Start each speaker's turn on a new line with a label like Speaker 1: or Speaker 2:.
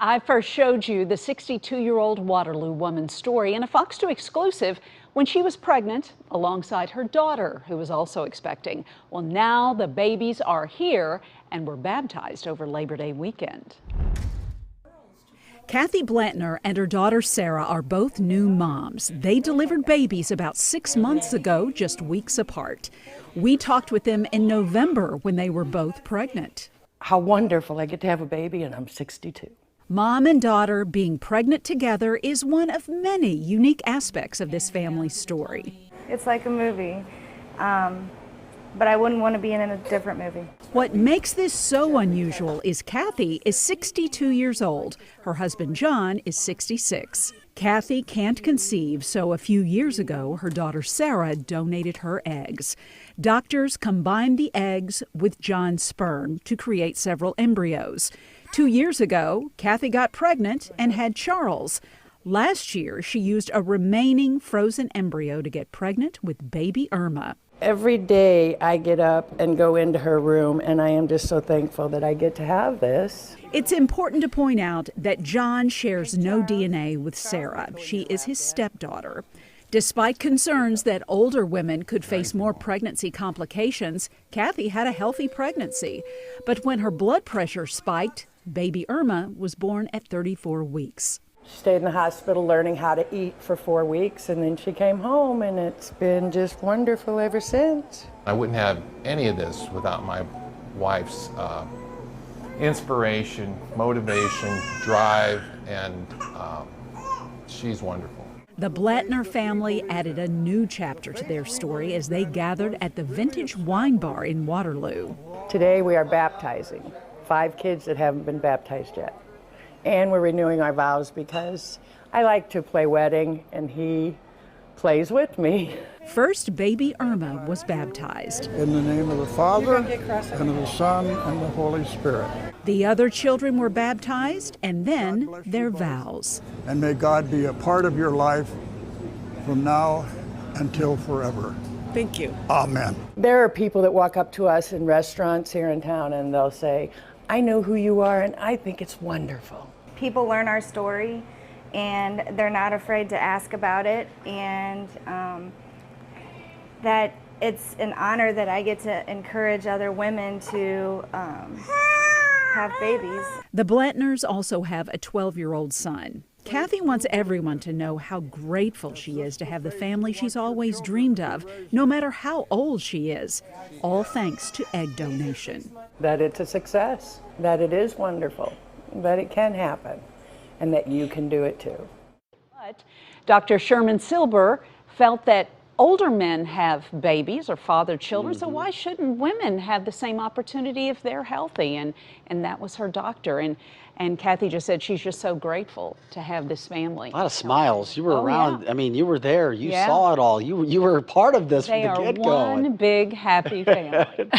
Speaker 1: I first showed you the 62-year-old Waterloo woman's story in a Fox 2 exclusive when she was pregnant alongside her daughter, who was also expecting. Well, now the babies are here and were baptized over Labor Day weekend. Kathy Blattner and her daughter Sarah are both new moms. They delivered babies about 6 months ago, just weeks apart. We talked with them in November when they were both pregnant.
Speaker 2: How wonderful, I get to have a baby and I'm 62.
Speaker 1: Mom and daughter being pregnant together is one of many unique aspects of this family's story.
Speaker 3: It's like a movie, but I wouldn't want to be in a different movie.
Speaker 1: What makes this so unusual is Kathy is 62 years old. Her husband John is 66. Kathy can't conceive, so a few years ago, her daughter Sarah donated her eggs. Doctors combined the eggs with John's sperm to create several embryos. 2 years ago, Kathy got pregnant and had Charles. Last year, she used a remaining frozen embryo to get pregnant with baby Irma.
Speaker 2: Every day I get up and go into her room and I am just so thankful that I get to have this.
Speaker 1: It's important to point out that John shares no DNA with Sarah. She is his stepdaughter. Despite concerns that older women could face more pregnancy complications, Kathy had a healthy pregnancy. But when her blood pressure spiked, baby Irma was born at 34 weeks.
Speaker 2: She stayed in the hospital learning how to eat for 4 weeks, and then she came home, and it's been just wonderful ever since.
Speaker 4: I wouldn't have any of this without my wife's inspiration, motivation, drive, and she's wonderful.
Speaker 1: The Blattner family added a new chapter to their story as they gathered at the Vintage Wine Bar in Waterloo.
Speaker 2: Today we are baptizing 5 kids that haven't been baptized yet. And we're renewing our vows because I like to play wedding and he plays with me.
Speaker 1: First, baby Irma was baptized.
Speaker 5: In the name of the Father, and of the Son, and the Holy Spirit.
Speaker 1: The other children were baptized, and then their vows.
Speaker 5: And may God be a part of your life from now until forever.
Speaker 1: Thank you.
Speaker 5: Amen.
Speaker 2: There are people that walk up to us in restaurants here in town and they'll say, I know who you are and I think it's wonderful.
Speaker 3: People learn our story and they're not afraid to ask about it, and that it's an honor that I get to encourage other women to have babies.
Speaker 1: The Blattners also have a 12-year-old son. Kathy wants everyone to know how grateful she is to have the family she's always dreamed of, no matter how old she is, all thanks to egg donation.
Speaker 2: That it's a success, that it is wonderful, that it can happen, and that you can do it too.
Speaker 1: But Dr. Sherman Silber felt that older men have babies or father children, so why shouldn't women have the same opportunity if they're healthy? And that was her doctor. And Kathy just said she's just so grateful to have this family.
Speaker 6: A lot of smiles. You were around.
Speaker 1: Yeah.
Speaker 6: I mean, you were there. You saw it all. You were a part of this from the get-go.
Speaker 1: They are one big happy family.